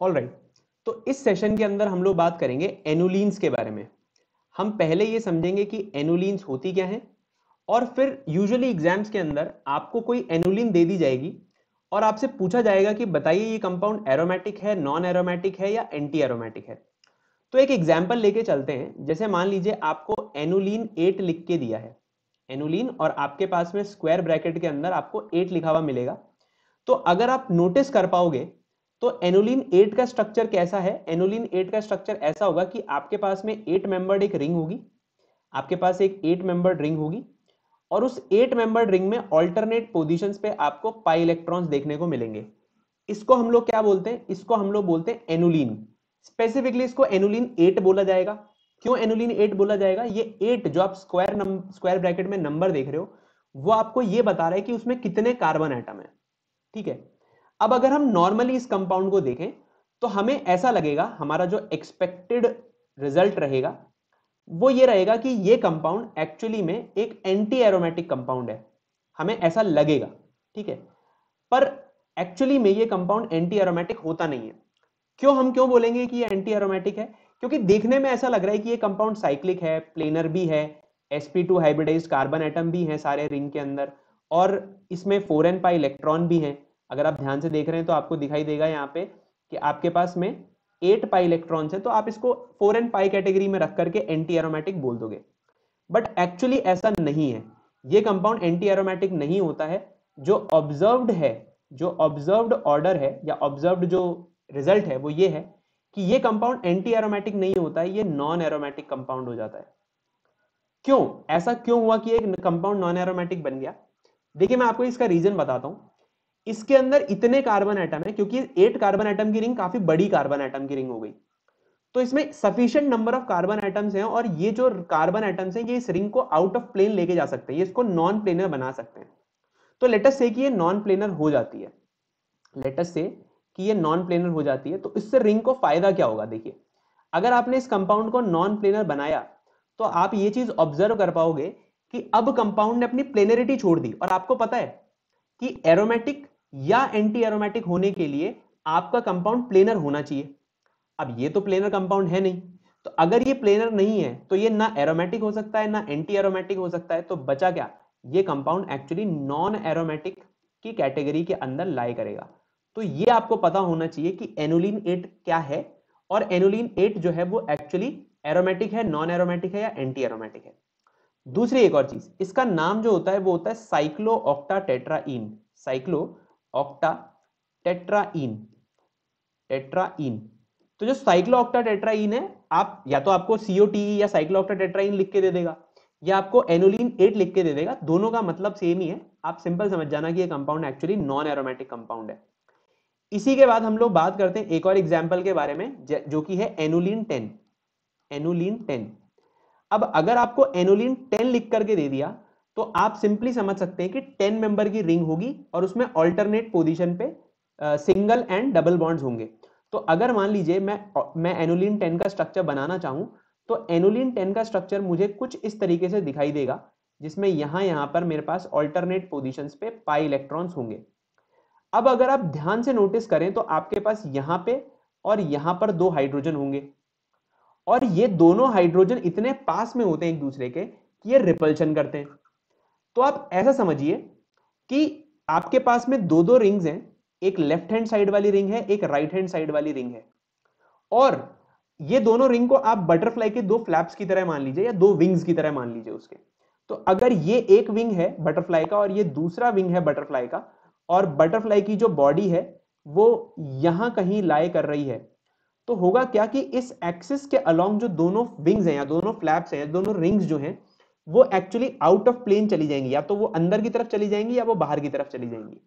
Alright, तो इस session के अंदर हम लोग बात करेंगे एनुलिन्स के बारे में। हम पहले ये समझेंगे कि एनुलिन्स होती क्या है, और फिर यूजुअली एग्जाम्स के अंदर आपको कोई एनुलिन दे दी जाएगी और आपसे पूछा जाएगा कि बताइए ये कंपाउंड एरोमेटिक है, नॉन एरोमेटिक है या एंटी एरोमेटिक है। तो एक एग्जाम्पल लेके चलते हैं। जैसे मान लीजिए आपको एनुलिन 8 लिख के दिया है, एनुलिन, और आपके पास में स्क्वायर ब्रैकेट के अंदर आपको 8 लिखा हुआ मिलेगा। तो अगर आप नोटिस कर पाओगे तो एनुलिन 8 का स्ट्रक्चर कैसा है। एनुलिन 8 का स्ट्रक्चर ऐसा होगा कि आपके पास में 8 मेंबर्ड एक रिंग होगी, आपके पास एक 8 मेंबर्ड रिंग होगी, और उस 8 मेंबर्ड रिंग में ऑल्टरनेट पोजीशंस पे आपको पाई इलेक्ट्रॉन्स देखने को मिलेंगे। इसको हम लोग क्या बोलते हैं, इसको हम लोग बोलते हैं एनुलिन। स्पेसिफिकली इसको एनुलिन 8 बोला जाएगा। क्यों एनुलिन 8 बोला जाएगा? ये 8 जो आप स्क्वायर ब्रैकेट में नंबर देख रहे हो, वो आपको ये बता रहा है कि उसमें कितने कार्बन एटम है। ठीक है, अब अगर हम नॉर्मली इस कंपाउंड को देखें तो हमें ऐसा लगेगा, हमारा जो एक्सपेक्टेड रिजल्ट रहेगा वो ये रहेगा कि ये कंपाउंड एक्चुअली में एक एंटी एरोमेटिक कंपाउंड है, हमें ऐसा लगेगा। ठीक है, पर एक्चुअली में ये कंपाउंड एंटी एरोमेटिक होता नहीं है। हम क्यों बोलेंगे कि ये एंटी एरोमेटिक है? क्योंकि देखने में ऐसा लग रहा है कि ये कंपाउंड साइक्लिक है, प्लेनर भी है, sp2 हाइब्रिडाइज्ड कार्बन एटम भी है सारे रिंग के अंदर, और इसमें 4n पाई इलेक्ट्रॉन भी हैं। अगर आप ध्यान से देख रहे हैं तो आपको दिखाई देगा यहाँ पे कि आपके पास में 8 पाई इलेक्ट्रॉन्स है, तो आप इसको 4n पाई कैटेगरी में रख करके एंटी एरोमेटिक बोल दोगे। बट एक्चुअली ऐसा नहीं है, ये कंपाउंड एंटी एरोमेटिक नहीं होता है। जो ऑब्जर्व्ड है, जो ऑब्जर्व्ड ऑर्डर है या ऑब्जर्व्ड जो रिजल्ट है वो ये है कि ये कंपाउंड एंटी एरोमेटिक नहीं होता है, ये नॉन एरोमेटिक कंपाउंड हो जाता है। क्यों ऐसा क्यों हुआ कि एक कंपाउंड नॉन एरोमेटिक बन गया? देखिए मैं आपको इसका रीजन बताता हूं। इसके अंदर इतने कार्बन एटम है, क्योंकि 8 कार्बन एटम की रिंग काफी बड़ी कार्बन एटम की रिंग हो गई, तो इसमें sufficient number of carbon atoms हैं, और ये जो कार्बन एटम्स हैं ये इस रिंग को आउट ऑफ प्लेन लेके जा सकते हैं, ये इसको नॉन प्लेनर बना सकते हैं। तो लेट अस से कि ये नॉन प्लेनर हो जाती है, लेट अस से कि ये नॉन प्लेनर हो जाती है, तो इससे रिंग को फायदा क्या होगा? देखिए, अगर आपने इस कंपाउंड को नॉन प्लेनर बनाया तो आप ये चीज ऑब्जर्व कर पाओगे कि अब कंपाउंड ने अपनी प्लेनरिटी छोड़ दी, और आपको पता है कि एरोमेटिक या एंटी एरोमेटिक होने के लिए आपका कंपाउंड प्लेनर होना चाहिए। अब ये तो प्लेनर कंपाउंड है नहीं, तो अगर ये प्लेनर नहीं है तो ये ना एरोमेटिक हो सकता है ना एंटी एरोमेटिक हो सकता है, तो बचा क्या? ये कंपाउंड एक्चुअली नॉन एरोमेटिक की कैटेगरी के अंदर लाई करेगा। तो ये आपको पता होना चाहिए कि एनुलिन 8 क्या है, और एनुलिन 8 जो है वो एक्चुअली एरोमेटिक है, नॉन एरोमेटिक है या एंटी एरोमेटिक है। दूसरी एक और चीज, इसका नाम जो होता है वो होता है cyclo octa tetraene. Cyclo octa tetraene, tetraene. तो जो साइक्लोऑक्टाटेट्राइन है, आप या तो आपको सीओटीई या साइक्लोऑक्टाटेट्राइन लिख के दे देगा, या आपको एनुलिन 8 लिख के दे देगा, दोनों का मतलब सेम ही है। आप सिंपल समझ जाना कि ये compound actually non aromatic compound है। इसी के बाद हम लोग बात करते हैं एक और एग्जाम्पल के बारे में, जो कि है एनुलिन 10। एनुलिन 10, अब अगर आपको एनुलिन 10 लिख करके दे दिया तो आप सिंपली समझ सकते हैं कि 10 मेंबर की रिंग होगी और उसमें ऑल्टरनेट पोजीशन पे सिंगल एंड डबल बॉन्ड्स होंगे। तो अगर मान लीजिए मैं एनुलिन 10 का स्ट्रक्चर बनाना चाहूं, तो एनुलिन 10 का स्ट्रक्चर मुझे कुछ इस तरीके से दिखाई देगा, जिसमें यहां पर मेरे पास ऑल्टरनेट पोजीशंस पे पाई इलेक्ट्रॉन्स होंगे। अब अगर आप ध्यान से नोटिस करें तो आपके पास यहां पे और यहां पर 2 हाइड्रोजन होंगे, और ये दोनों हाइड्रोजन इतने पास में होते हैं एक दूसरे के कि ये रिपल्शन करते हैं। तो आप ऐसा समझिए कि आपके पास में दो दो रिंग्स हैं, एक लेफ्ट हैंड साइड वाली रिंग है, एक राइट हैंड साइड वाली रिंग है, और ये दोनों रिंग को आप बटरफ्लाई के 2 फ्लैप्स की तरह मान लीजिए या 2 विंग्स की तरह मान लीजिए उसके। तो अगर ये एक विंग है बटरफ्लाई का और ये दूसरा विंग है बटरफ्लाई का, और बटरफ्लाई की जो बॉडी है वो यहां कहीं लाई कर रही है, तो होगा क्या कि इस एक्सिस के अलोंग जो दोनों विंग्स हैं या दोनों फ्लैप्स हैं, दोनों रिंग्स जो हैं, वो एक्चुअली आउट ऑफ प्लेन चली जाएंगी, या तो वो अंदर की तरफ चली जाएंगी या वो बाहर की तरफ चली जाएंगी।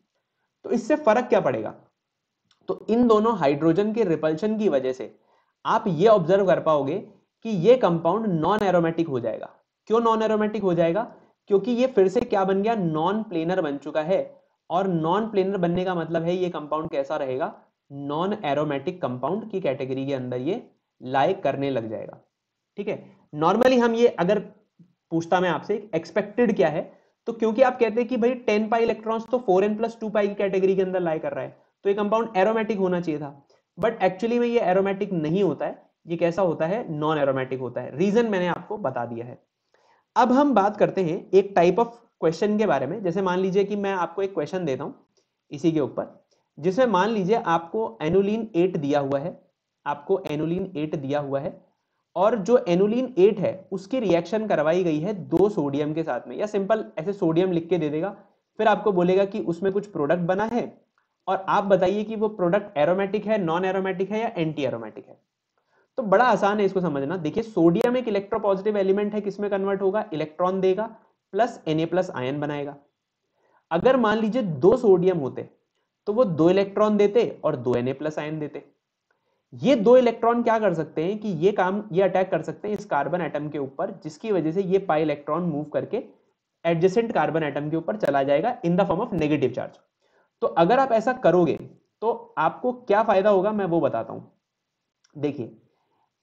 तो इससे फर्क क्या पड़ेगा? तो इन दोनों हाइड्रोजन के रिपल्शन की वजह से आप ये ऑब्जर्व कर पाओगे कि ये कंपाउंड नॉन एरोमेटिक हो जाएगा। क्यों नॉन एरोमेटिक हो जाएगा? क्योंकि ये फिर से क्या बन गया? नॉन प्लेनर बन चुका है, और नॉन प्लेनर बनने का मतलब है ये कंपाउंड कैसा रहेगा? नॉन एरोमेटिक कंपाउंड की कैटेगरी के अंदर ये लाइक करने लग जाएगा। ठीक है, नॉर्मली हम ये अगर पूछता मैं आपसे एक्सपेक्टेड क्या है, तो क्योंकि आप कहते हैं कि भाई 10 पाई इलेक्ट्रॉन्स तो 4n + 2 पाई की कैटेगरी के अंदर लाई कर रहा है, तो ये कंपाउंड एरोमेटिक होना चाहिए था। बट एक्चुअली में ये एरोमेटिक नहीं होता है, ये कैसा होता है, नॉन एरोमेटिक होता है। रीजन मैंने आपको बता दिया है। अब हम बात करते हैं एक टाइप ऑफ क्वेश्चन के बारे में। जैसे मान लीजिए कि मैं आपको एक क्वेश्चन देता हूं इसी के ऊपर, जिसमें मान लीजिए आपको एनुलिन 8 दिया हुआ है, आपको एनुलिन 8 दिया हुआ है, और जो एनुलिन 8 है उसकी रिएक्शन करवाई गई है 2 सोडियम के साथ में, या सिंपल ऐसे सोडियम लिख के दे देगा, फिर आपको बोलेगा कि उसमें कुछ प्रोडक्ट बना है और आप बताइए कि वो प्रोडक्ट एरोमेटिक है, नॉन एरोमेटिक है या एंटी एरोमेटिक है। तो बड़ा आसान है इसको समझना। देखिए सोडियम एक इलेक्ट्रोपॉजिटिव एलिमेंट है, किसमें कन्वर्ट होगा, इलेक्ट्रॉन देगा प्लस Na प्लस आयन बनाएगा। अगर मान लीजिए 2 सोडियम होते तो वो 2 इलेक्ट्रॉन देते और 2 Na प्लस आयन देते। ये 2 इलेक्ट्रॉन क्या कर सकते हैं कि ये अटैक कर सकते हैं इस कार्बन एटम के ऊपर, जिसकी वजह से ये पाई इलेक्ट्रॉन मूव करके एडजेसेंट कार्बन एटम के ऊपर चला जाएगा in the form of negative charge. तो अगर आप ऐसा करोगे तो आपको क्या फायदा होगा मैं वो बताता हूं। देखिए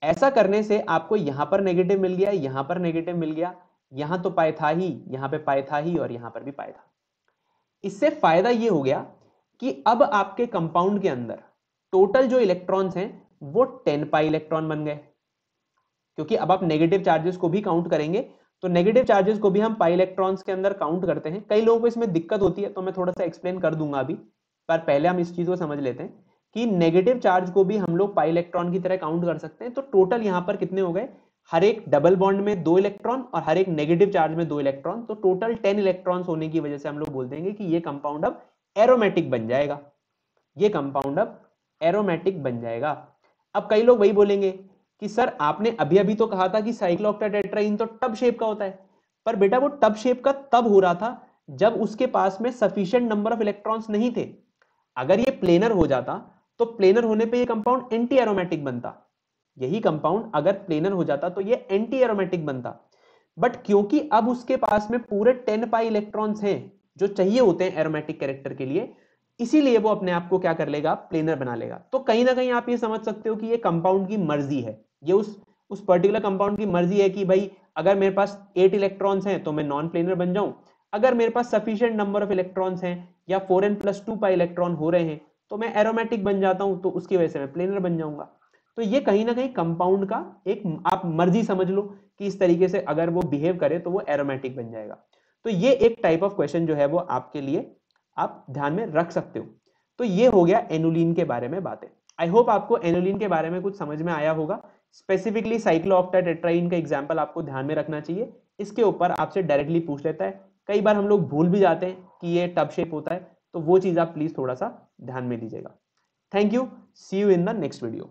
ऐसा करने से आपको यहां पर नेगेटिव मिल गया, यहां पर नेगेटिव मिल गया, यहां तो पाई था ही, यहां पे पाई था ही और यहां पर भी पाई था। इससे फायदा ये हो गया कि अब आपके कंपाउंड के अंदर टोटल जो इलेक्ट्रॉन्स हैं वो 10 पाई इलेक्ट्रॉन बन गए, क्योंकि अब आप नेगेटिव चार्जेस को भी काउंट करेंगे। तो नेगेटिव चार्जेस को भी हम पाई इलेक्ट्रॉन्स के अंदर काउंट करते हैं। कई लोगों को इसमें दिक्कत होती है तो मैं थोड़ा सा एक्सप्लेन कर दूंगा अभी, पर पहले हम इस चीज को समझ लेते हैं कि नेगेटिव चार्ज को भी हम लोग पाई इलेक्ट्रॉन की तरह काउंट कर सकते हैं। तो टोटल यहां पर कितने हो गए, हर एक डबल बॉन्ड में 2 इलेक्ट्रॉन और हर एक नेगेटिव चार्ज में 2 इलेक्ट्रॉन, तो टोटल 10 इलेक्ट्रॉन्स होने की वजह से हम लोग बोल देंगे कि ये कंपाउंड अब एरोमेटिक बन जाएगा, ये कंपाउंड अब एरोमेटिक बन जाएगा। अब कई लोग वही बोलेंगे कि सर आपने अभी अभी तो कहा था कि साइक्लोऑक्टेट्राईन तो टब शेप का होता है। पर बेटा वो टब शेप का तब हो रहा था जब उसके पास में सफिशिएंट नंबर ऑफ इलेक्ट्रॉन्स नहीं थे। अगर ये प्लेनर हो जाता तो प्लेनर होने पे ये कंपाउंड एंटी एरोमेटिक बनता। यही कंपाउंड अगर प्लेनर हो जाता तो ये एंटी एरोमेटिक बनता। बट क्योंकि अब उसके पास में पूरे 10 पाई इलेक्ट्रॉन्स हैं जो चाहिए होते हैं एरोमेटिक कैरेक्टर के लिए, इसीलिए वो अपने आप को क्या कर लेगा, प्लेनर बना लेगा। तो कहीं ना कहीं आप ये समझ सकते हो कि ये कंपाउंड की मर्जी है, ये उस पर्टिकुलर कंपाउंड की मर्जी है कि भाई अगर मेरे पास 8 इलेक्ट्रॉन्स हैं तो मैं नॉन प्लेनर बन जाऊं, अगर मेरे पास सफिशिएंट नंबर ऑफ इलेक्ट्रॉन्स हैं या 4n+2 पाई इलेक्ट्रॉन हो रहे हैं तो मैं एरोमेटिक बन जाता हूं, तो उसकी वजह से मैं प्लेनर बन जाऊंगा। तो ये कहीं ना कहीं कंपाउंड का एक आप मर्जी समझ लो कि इस तरीके से अगर वो बिहेव करे तो वो एरोमेटिक बन जाएगा। तो ये एक टाइप ऑफ क्वेश्चन जो है वो आपके लिए आप ध्यान में रख सकते हो। तो ये हो गया एनुलिन के बारे में बातें। आई होप आपको एनुलिन के बारे में कुछ समझ में आया होगा। स्पेसिफिकली साइक्लोऑक्टेट्राईन का एग्जांपल आपको ध्यान में रखना चाहिए, इसके ऊपर आपसे डायरेक्टली पूछ लेता है। कई बार हम लोग भूल भी जाते हैं कि ये टब शेप होता है, तो वो चीज आप प्लीज थोड़ा सा ध्यान में दीजिएगा। Thank you, see you in the next video.